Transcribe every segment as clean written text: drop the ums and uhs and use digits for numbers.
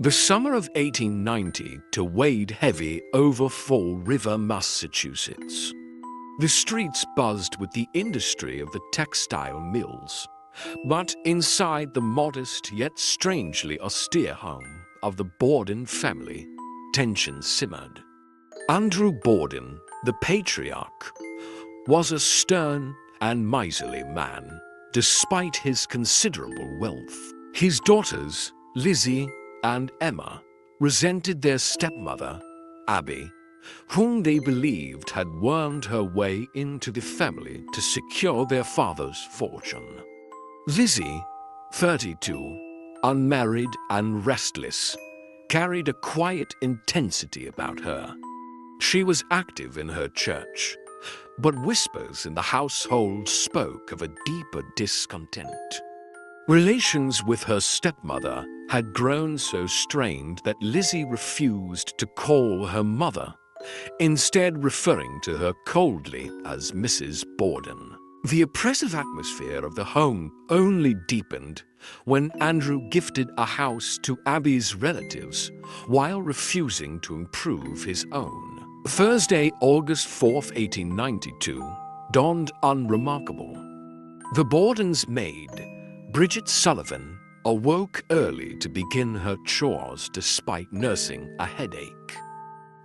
The summer of 1890 weighed heavy over Fall River, Massachusetts. The streets buzzed with the industry of the textile mills, but inside the modest yet strangely austere home of the Borden family, tension simmered. Andrew Borden, the patriarch, was a stern and miserly man, despite his considerable wealth. His daughters, Lizzie and Emma, resented their stepmother, Abby, whom they believed had wormed her way into the family to secure their father's fortune. Lizzie, 32, unmarried and restless, carried a quiet intensity about her. She was active in her church, but whispers in the household spoke of a deeper discontent. Relations with her stepmother had grown so strained that Lizzie refused to call her mother, instead referring to her coldly as Mrs. Borden. The oppressive atmosphere of the home only deepened when Andrew gifted a house to Abby's relatives while refusing to improve his own. Thursday, August 4, 1892, dawned unremarkable. The Borden's maid, Bridget Sullivan, awoke early to begin her chores despite nursing a headache.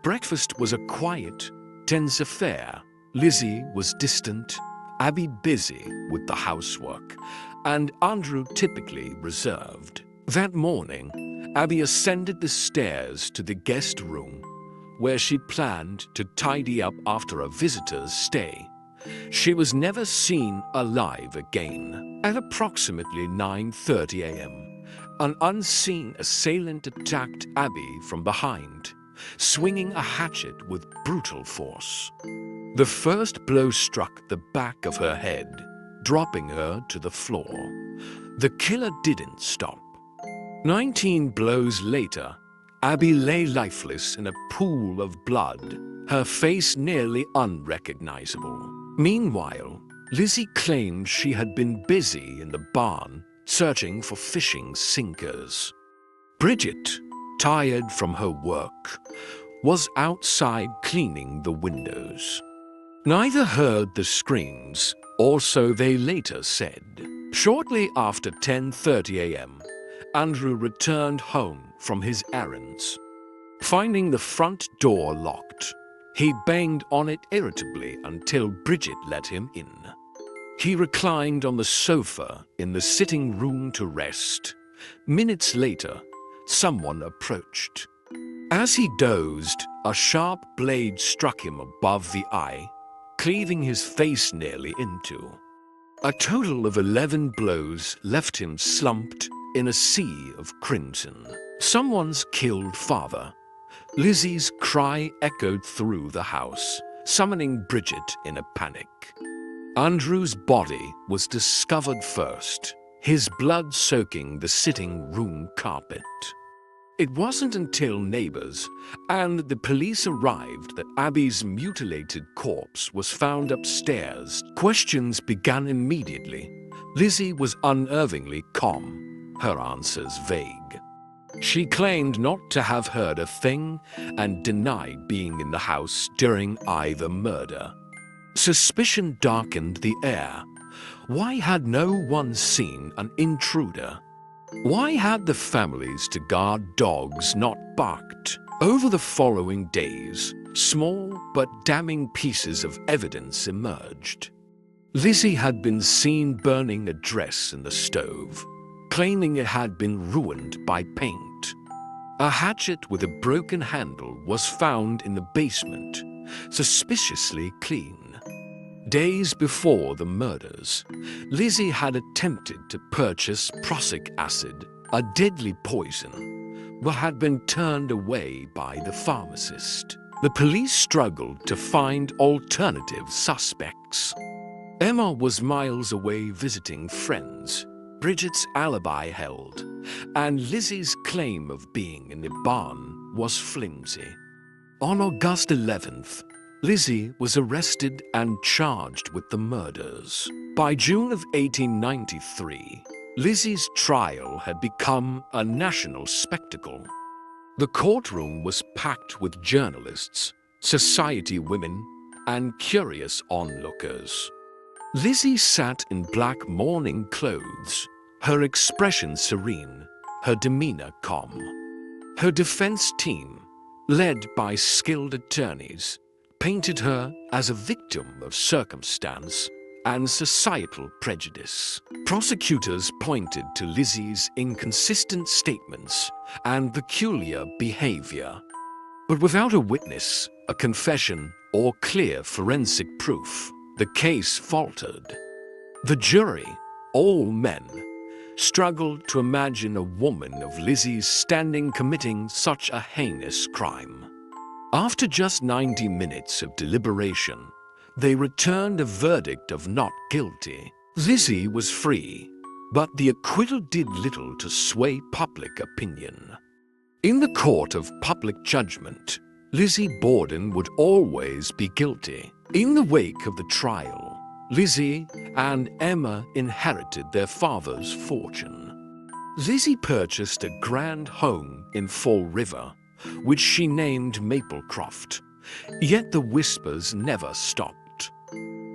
Breakfast was a quiet, tense affair. Lizzie was distant, Abby busy with the housework, and Andrew typically reserved. That morning, Abby ascended the stairs to the guest room, where she planned to tidy up after a visitor's stay. She was never seen alive again. At approximately 9:30 a.m., an unseen assailant attacked Abby from behind, swinging a hatchet with brutal force. The first blow struck the back of her head, dropping her to the floor. The killer didn't stop. 19 blows later, Abby lay lifeless in a pool of blood, her face nearly unrecognizable. Meanwhile, Lizzie claimed she had been busy in the barn searching for fishing sinkers. Bridget, tired from her work, was outside cleaning the windows. Neither heard the screams, or so they later said. Shortly after 10:30 a.m., Andrew returned home from his errands. Finding the front door locked, he banged on it irritably until Bridget let him in. He reclined on the sofa in the sitting room to rest. Minutes later, someone approached. As he dozed, a sharp blade struck him above the eye, cleaving his face nearly in two. A total of 11 blows left him slumped in a sea of crimson. "Someone's killed father." Lizzie's cry echoed through the house, summoning Bridget in a panic. Andrew's body was discovered first, his blood soaking the sitting room carpet. It wasn't until neighbors and the police arrived that Abby's mutilated corpse was found upstairs. Questions began immediately. Lizzie was unervingly calm, her answers vague. She claimed not to have heard a thing and denied being in the house during either murder. Suspicion darkened the air. Why had no one seen an intruder? Why had the families to guard dogs not barked? Over the following days, small but damning pieces of evidence emerged. Lizzie had been seen burning a dress in the stove, claiming it had been ruined by paint. A hatchet with a broken handle was found in the basement, suspiciously clean. Days before the murders, Lizzie had attempted to purchase prussic acid, a deadly poison, but had been turned away by the pharmacist. The police struggled to find alternative suspects. Emma was miles away visiting friends. Bridget's alibi held, and Lizzie's claim of being in the barn was flimsy. On August 11th, Lizzie was arrested and charged with the murders. By June of 1893, Lizzie's trial had become a national spectacle. The courtroom was packed with journalists, society women, and curious onlookers. Lizzie sat in black mourning clothes, her expression serene, her demeanor calm. Her defense team, led by skilled attorneys, painted her as a victim of circumstance and societal prejudice. Prosecutors pointed to Lizzie's inconsistent statements and peculiar behavior. But without a witness, a confession, or clear forensic proof, the case faltered. The jury, all men, struggled to imagine a woman of Lizzie's standing committing such a heinous crime. After just 90 minutes of deliberation, they returned a verdict of not guilty. Lizzie was free, but the acquittal did little to sway public opinion. In the court of public judgment, Lizzie Borden would always be guilty. In the wake of the trial, Lizzie and Emma inherited their father's fortune. Lizzie purchased a grand home in Fall River, which she named Maplecroft, yet the whispers never stopped.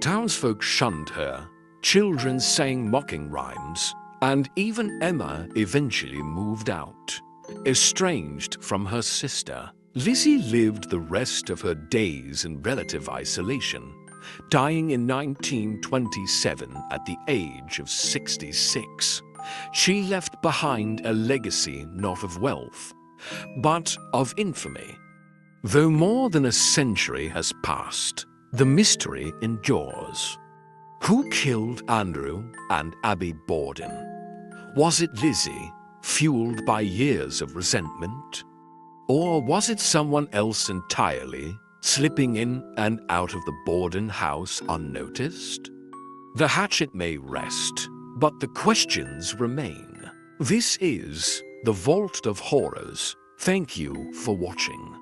Townsfolk shunned her, children sang mocking rhymes, and even Emma eventually moved out, estranged from her sister. Lizzie lived the rest of her days in relative isolation, dying in 1927 at the age of 66. She left behind a legacy not of wealth, but of infamy. Though more than a century has passed, the mystery endures. Who killed Andrew and Abby Borden? Was it Lizzie, fueled by years of resentment? Or was it someone else entirely, slipping in and out of the Borden house unnoticed? The hatchet may rest, but the questions remain. This is The Vault of Horrors. Thank you for watching.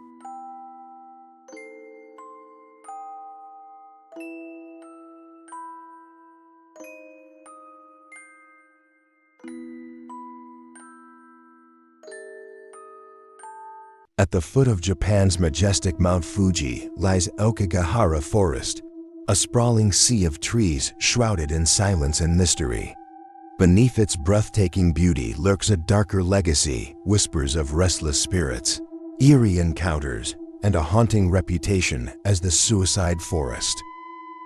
At the foot of Japan's majestic Mount Fuji lies Aokigahara Forest, a sprawling sea of trees shrouded in silence and mystery. Beneath its breathtaking beauty lurks a darker legacy, whispers of restless spirits, eerie encounters, and a haunting reputation as the suicide forest.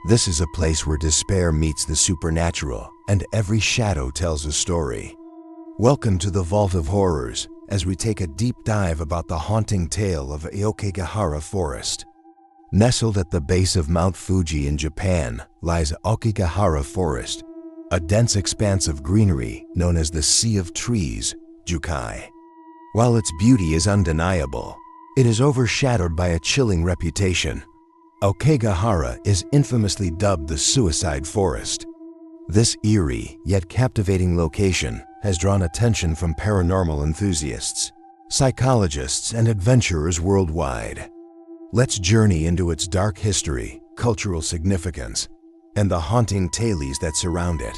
This is a place where despair meets the supernatural, and every shadow tells a story. Welcome to the Vault of Horrors, as we take a deep dive about the haunting tale of Aokigahara Forest. Nestled at the base of Mount Fuji in Japan lies Aokigahara Forest, a dense expanse of greenery known as the Sea of Trees, Jukai. While its beauty is undeniable, it is overshadowed by a chilling reputation. Aokigahara is infamously dubbed the Suicide Forest. This eerie yet captivating location has drawn attention from paranormal enthusiasts, psychologists, and adventurers worldwide. Let's journey into its dark history, cultural significance, and the haunting tales that surround it.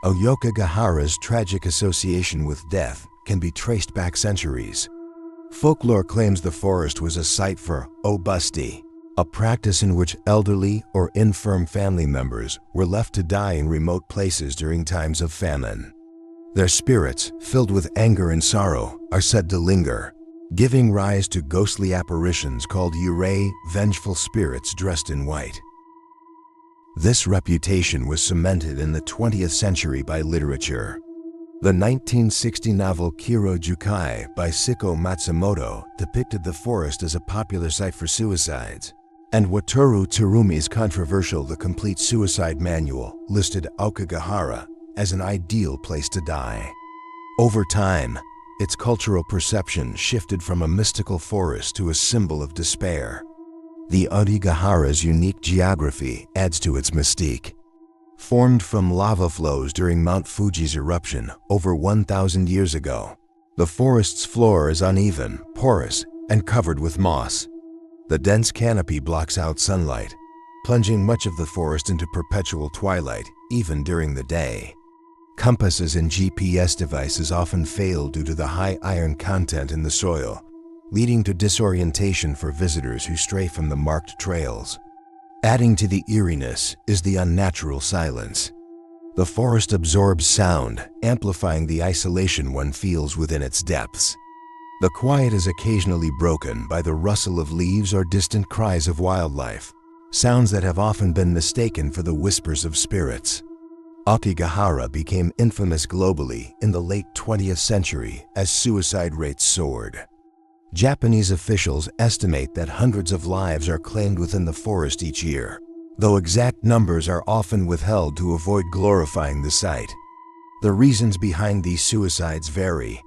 Aokigahara's tragic association with death can be traced back centuries. Folklore claims the forest was a site for obusti, a practice in which elderly or infirm family members were left to die in remote places during times of famine. Their spirits, filled with anger and sorrow, are said to linger, giving rise to ghostly apparitions called yurei, vengeful spirits dressed in white. This reputation was cemented in the 20th century by literature. The 1960 novel Kiro Jukai by Siko Matsumoto depicted the forest as a popular site for suicides, and Wataru Tsurumi's controversial The Complete Suicide Manual listed Aokigahara as an ideal place to die. Over time, its cultural perception shifted from a mystical forest to a symbol of despair. The Aokigahara's unique geography adds to its mystique. Formed from lava flows during Mount Fuji's eruption over 1,000 years ago, the forest's floor is uneven, porous, and covered with moss. The dense canopy blocks out sunlight, plunging much of the forest into perpetual twilight, even during the day. Compasses and GPS devices often fail due to the high iron content in the soil, leading to disorientation for visitors who stray from the marked trails. Adding to the eeriness is the unnatural silence. The forest absorbs sound, amplifying the isolation one feels within its depths. The quiet is occasionally broken by the rustle of leaves or distant cries of wildlife, sounds that have often been mistaken for the whispers of spirits. Aokigahara became infamous globally in the late 20th century as suicide rates soared. Japanese officials estimate that hundreds of lives are claimed within the forest each year, though exact numbers are often withheld to avoid glorifying the site. The reasons behind these suicides vary,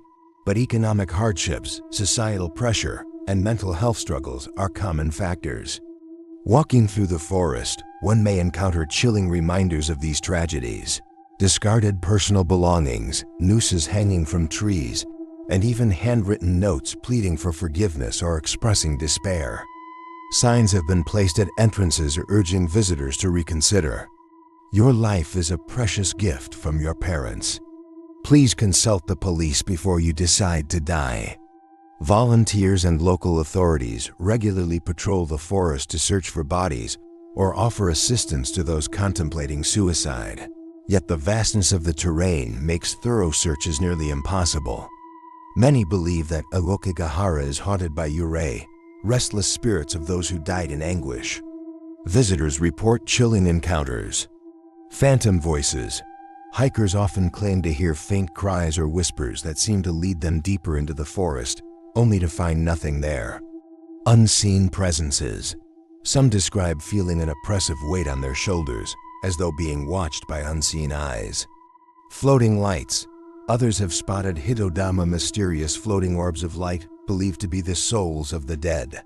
but economic hardships, societal pressure, and mental health struggles are common factors. Walking through the forest, one may encounter chilling reminders of these tragedies. Discarded personal belongings, nooses hanging from trees, and even handwritten notes pleading for forgiveness or expressing despair. Signs have been placed at entrances urging visitors to reconsider. Your life is a precious gift from your parents. Please consult the police before you decide to die. Volunteers and local authorities regularly patrol the forest to search for bodies or offer assistance to those contemplating suicide. Yet the vastness of the terrain makes thorough searches nearly impossible. Many believe that Aokigahara is haunted by yurei, restless spirits of those who died in anguish. Visitors report chilling encounters. Phantom voices. Hikers often claim to hear faint cries or whispers that seem to lead them deeper into the forest, only to find nothing there. Unseen presences. Some describe feeling an oppressive weight on their shoulders, as though being watched by unseen eyes. Floating lights. Others have spotted Hitodama, mysterious floating orbs of light believed to be the souls of the dead.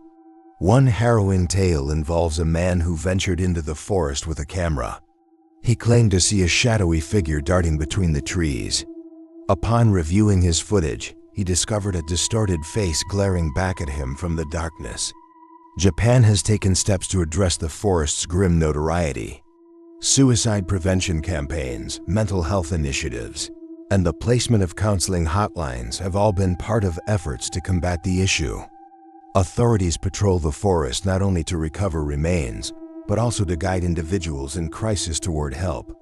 One harrowing tale involves a man who ventured into the forest with a camera. He claimed to see a shadowy figure darting between the trees. Upon reviewing his footage, he discovered a distorted face glaring back at him from the darkness. Japan has taken steps to address the forest's grim notoriety. Suicide prevention campaigns, mental health initiatives, and the placement of counseling hotlines have all been part of efforts to combat the issue. Authorities patrol the forest not only to recover remains, but also to guide individuals in crisis toward help.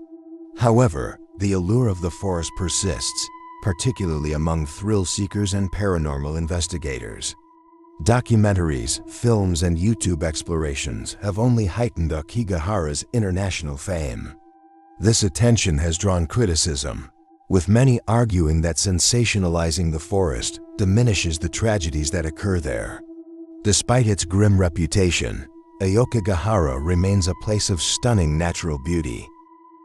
However, the allure of the forest persists, particularly among thrill seekers and paranormal investigators. Documentaries, films, and YouTube explorations have only heightened Aokigahara's international fame. This attention has drawn criticism, with many arguing that sensationalizing the forest diminishes the tragedies that occur there. Despite its grim reputation, Aokigahara remains a place of stunning natural beauty.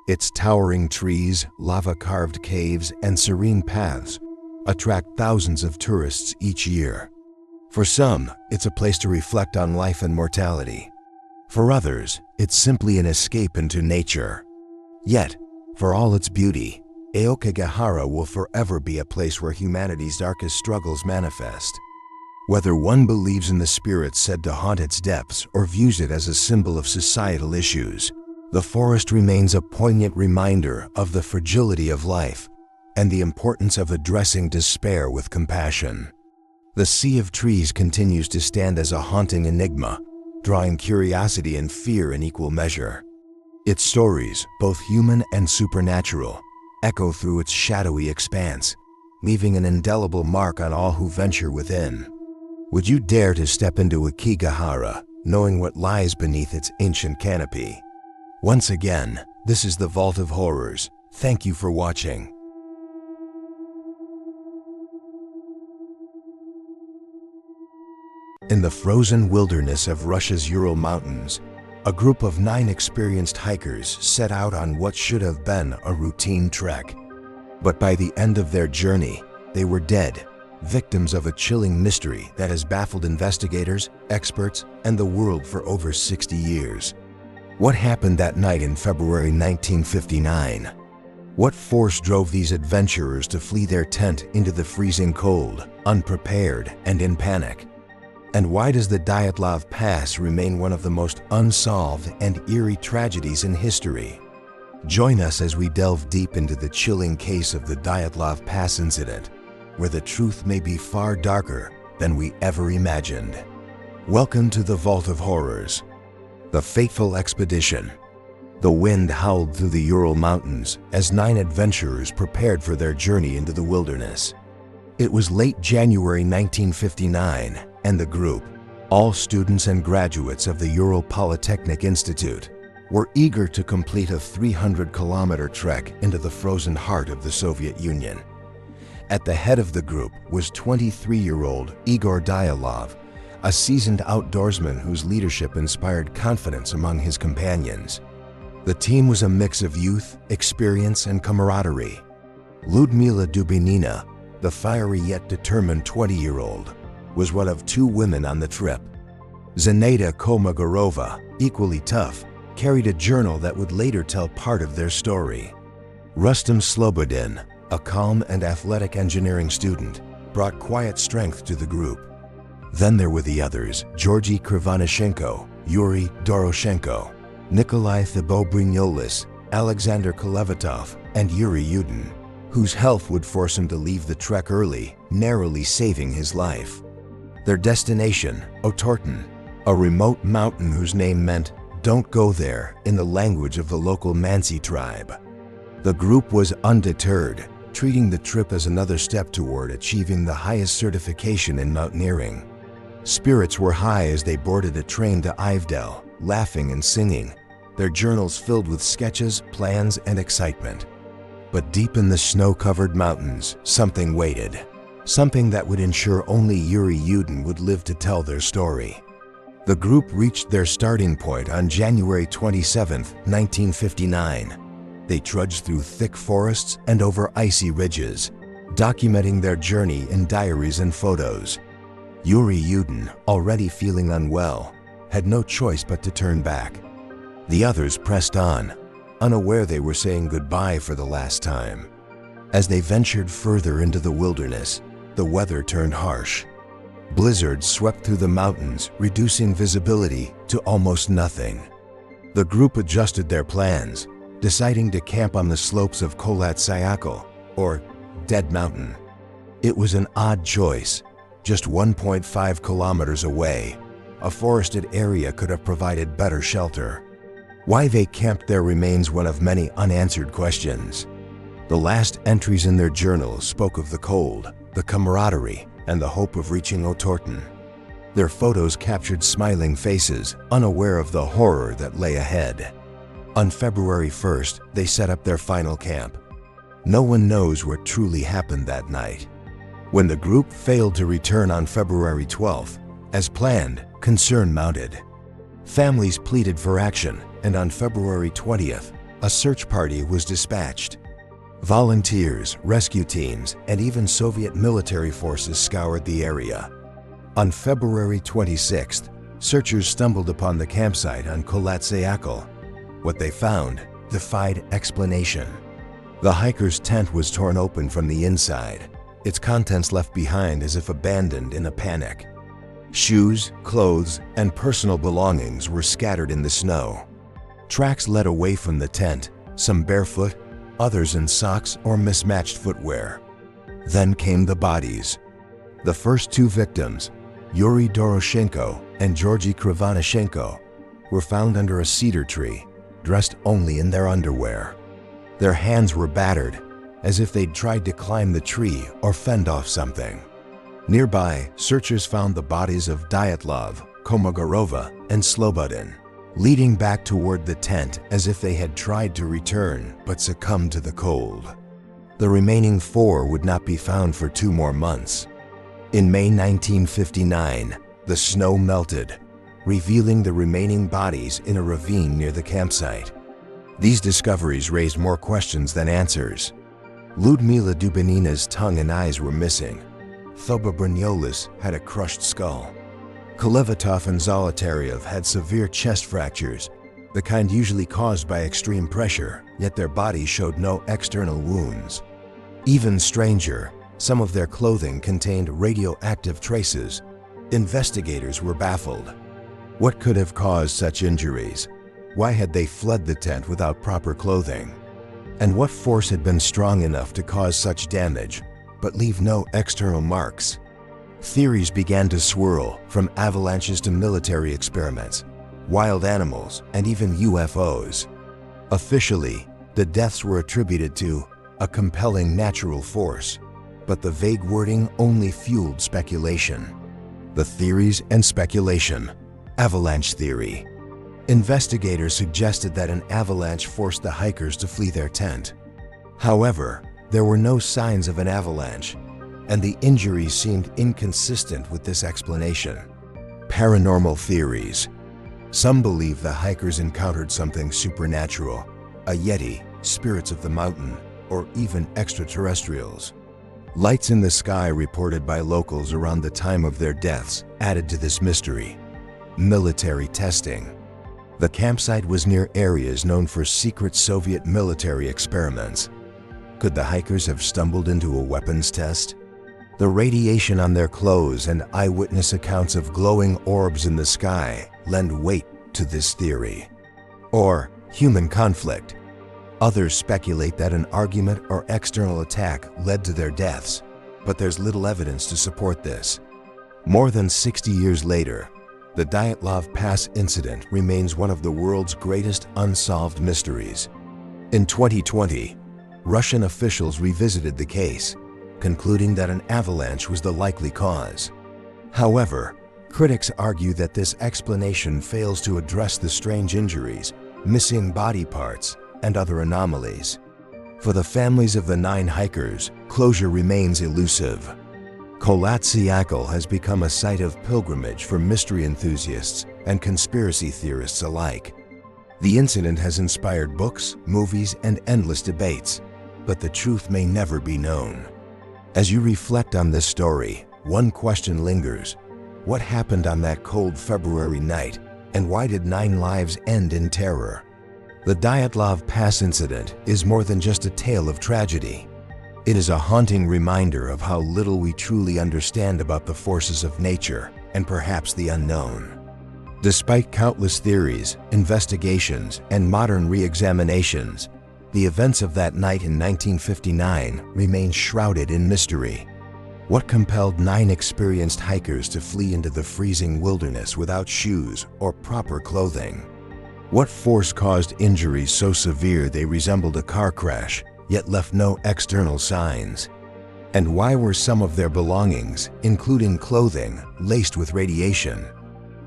Its towering trees, lava-carved caves, and serene paths attract thousands of tourists each year. For some, it's a place to reflect on life and mortality. For others, it's simply an escape into nature. Yet, for all its beauty, Aokigahara will forever be a place where humanity's darkest struggles manifest. Whether one believes in the spirits said to haunt its depths or views it as a symbol of societal issues, the forest remains a poignant reminder of the fragility of life and the importance of addressing despair with compassion. The sea of trees continues to stand as a haunting enigma, drawing curiosity and fear in equal measure. Its stories, both human and supernatural, echo through its shadowy expanse, leaving an indelible mark on all who venture within. Would you dare to step into Aokigahara, knowing what lies beneath its ancient canopy? Once again, this is the Vault of Horrors. Thank you for watching. In the frozen wilderness of Russia's Ural Mountains, a group of 9 experienced hikers set out on what should have been a routine trek. But by the end of their journey, they were dead, victims of a chilling mystery that has baffled investigators, experts, and the world for over 60 years. What happened that night in February 1959? What force drove these adventurers to flee their tent into the freezing cold, unprepared and in panic? And why does the Dyatlov Pass remain one of the most unsolved and eerie tragedies in history? Join us as we delve deep into the chilling case of the Dyatlov Pass incident, where the truth may be far darker, than we ever imagined. Welcome to the Vault of Horrors. The fateful expedition. The wind howled through the Ural Mountains as 9 adventurers prepared for their journey into the wilderness. It was late January 1959, and the group, all students and graduates of the Ural Polytechnic Institute, were eager to complete a 300-kilometer trek into the frozen heart of the Soviet Union. At the head of the group was 23-year-old Igor Dyalov, a seasoned outdoorsman whose leadership inspired confidence among his companions. The team was a mix of youth, experience, and camaraderie. Lyudmila Dubinina, the fiery yet determined 20-year-old, was one of 2 women on the trip. Zenaida Kolmogorova, equally tough, carried a journal that would later tell part of their story. Rustam Slobodin, a calm and athletic engineering student, brought quiet strength to the group. Then there were the others: Georgy Krivonishenko, Yuri Doroshenko, Nikolai Thibault-Brignolis, Alexander Kolevatov, and Yuri Yudin, whose health would force him to leave the trek early, narrowly saving his life. Their destination, Otorten, a remote mountain whose name meant "Don't go there" in the language of the local Mansi tribe. The group was undeterred, treating the trip as another step toward achieving the highest certification in mountaineering. Spirits were high as they boarded a train to Ivdel, laughing and singing, their journals filled with sketches, plans, and excitement. But deep in the snow-covered mountains, something waited. Something that would ensure only Yuri Yudin would live to tell their story. The group reached their starting point on January 27, 1959. They trudged through thick forests and over icy ridges, documenting their journey in diaries and photos. Yuri Yudin, already feeling unwell, had no choice but to turn back. The others pressed on, unaware they were saying goodbye for the last time. As they ventured further into the wilderness, the weather turned harsh. Blizzards swept through the mountains, reducing visibility to almost nothing. The group adjusted their plans, deciding to camp on the slopes of Kholat Syakhl, or Dead Mountain. It was an odd choice. Just 1.5 kilometers away, a forested area could have provided better shelter. Why they camped there remains one of many unanswered questions. The last entries in their journals spoke of the cold, the camaraderie, and the hope of reaching Otorten. Their photos captured smiling faces, unaware of the horror that lay ahead. On February 1st, they set up their final camp. No one knows what truly happened that night. When the group failed to return on February 12th, as planned, concern mounted. Families pleaded for action, and on February 20th, a search party was dispatched. Volunteers, rescue teams, and even Soviet military forces scoured the area. On February 26th, searchers stumbled upon the campsite on Kholat Syakhl. What they found defied explanation. The hiker's tent was torn open from the inside, its contents left behind as if abandoned in a panic. Shoes, clothes, and personal belongings were scattered in the snow. Tracks led away from the tent, some barefoot, others in socks or mismatched footwear. Then came the bodies. The first 2 victims, Yuri Doroshenko and Georgy Krivonishenko, were found under a cedar tree, dressed only in their underwear. Their hands were battered, as if they'd tried to climb the tree or fend off something. Nearby, searchers found the bodies of Dyatlov, Kolmogorova, and Slobodin, leading back toward the tent as if they had tried to return but succumbed to the cold. The remaining 4 would not be found for 2 more months. In May 1959, the snow melted, revealing the remaining bodies in a ravine near the campsite. These discoveries raised more questions than answers. Lyudmila Dubinina's tongue and eyes were missing. Thibault-Brignolis had a crushed skull. Kolevatov and Zolotaryov had severe chest fractures, the kind usually caused by extreme pressure, yet their bodies showed no external wounds. Even stranger, some of their clothing contained radioactive traces. Investigators were baffled. What could have caused such injuries? Why had they fled the tent without proper clothing? And what force had been strong enough to cause such damage, but leave no external marks? Theories began to swirl, from avalanches to military experiments, wild animals, and even UFOs. Officially, the deaths were attributed to a compelling natural force, but the vague wording only fueled speculation. The theories and speculation. Avalanche theory. Investigators suggested that an avalanche forced the hikers to flee their tent. However, there were no signs of an avalanche, and the injuries seemed inconsistent with this explanation. Paranormal theories. Some believe the hikers encountered something supernatural, a yeti, spirits of the mountain, or even extraterrestrials. Lights in the sky reported by locals around the time of their deaths added to this mystery. Military testing. The campsite was near areas known for secret Soviet military experiments. Could the hikers have stumbled into a weapons test? The radiation on their clothes and eyewitness accounts of glowing orbs in the sky lend weight to this theory. Or human conflict. Others speculate that an argument or external attack led to their deaths, but there's little evidence to support this. More than 60 years later, the Dyatlov Pass incident remains one of the world's greatest unsolved mysteries. In 2020, Russian officials revisited the case, concluding that an avalanche was the likely cause. However, critics argue that this explanation fails to address the strange injuries, missing body parts, and other anomalies. For the families of the 9 hikers, closure remains elusive. Kholat Syakhl has become a site of pilgrimage for mystery enthusiasts and conspiracy theorists alike. The incident has inspired books, movies, and endless debates, but the truth may never be known. As you reflect on this story, one question lingers. What happened on that cold February night, and why did 9 lives end in terror? The Dyatlov Pass incident is more than just a tale of tragedy. It is a haunting reminder of how little we truly understand about the forces of nature and perhaps the unknown. Despite countless theories, investigations, and modern re-examinations, the events of that night in 1959 remain shrouded in mystery. What compelled 9 experienced hikers to flee into the freezing wilderness without shoes or proper clothing? What force caused injuries so severe they resembled a car crash, yet left no external signs? And why were some of their belongings, including clothing, laced with radiation?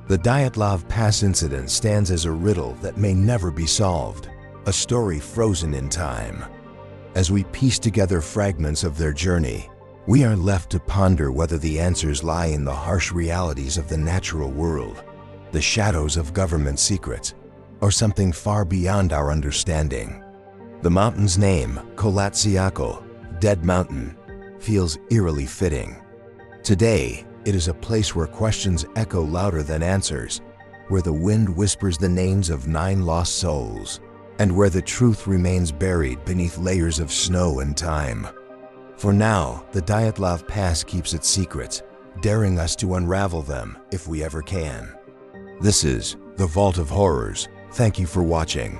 The Dyatlov Pass incident stands as a riddle that may never be solved, a story frozen in time. As we piece together fragments of their journey, we are left to ponder whether the answers lie in the harsh realities of the natural world, the shadows of government secrets, or something far beyond our understanding. The mountain's name, Kholat Syakhl, Dead Mountain, feels eerily fitting. Today, it is a place where questions echo louder than answers, where the wind whispers the names of 9 lost souls, and where the truth remains buried beneath layers of snow and time. For now, the Dyatlov Pass keeps its secrets, daring us to unravel them if we ever can. This is The Vault of Horrors. Thank you for watching.